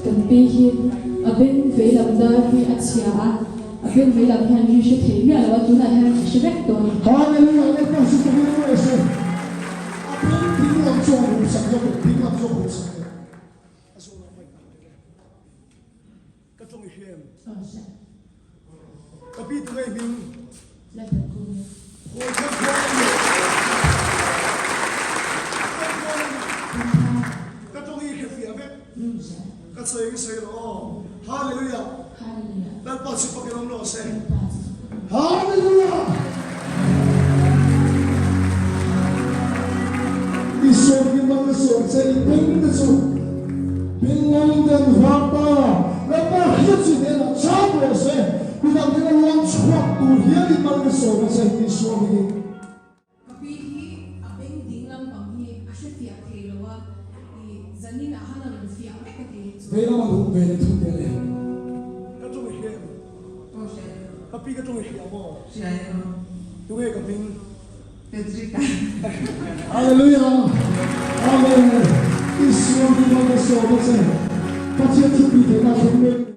kan pihi abin velam da hi achia abin velam han hi she thei mi ala tuna han shibek to hallelujah le pa su ko ni ese abin ting lam so hu sa yo ting lam so hu sa aso na mai ka tong hiem ka pi tu ngai ming la ta ku ho ka ko ka tong hi ke fi ave ka sai ki sai lo hallelujah hallelujah dal pa su pa ke no se hallelujah Isor ki mang isor sa ipeng na so binlang den hapa la pa hiat si den chabo se bidang den lang chwa tu hiat i mang isor sa isor ni kapihi abeng dinglam panghi ashe fia theilowa I zanina hanan fia mekati vela mang hu vela tu de le ka tu hi Oh, saya. ka pi ka tu hi mo Saya. tu he ka ping Petrika. hallelujah amen isor ki mang isor sa pa tu pi de na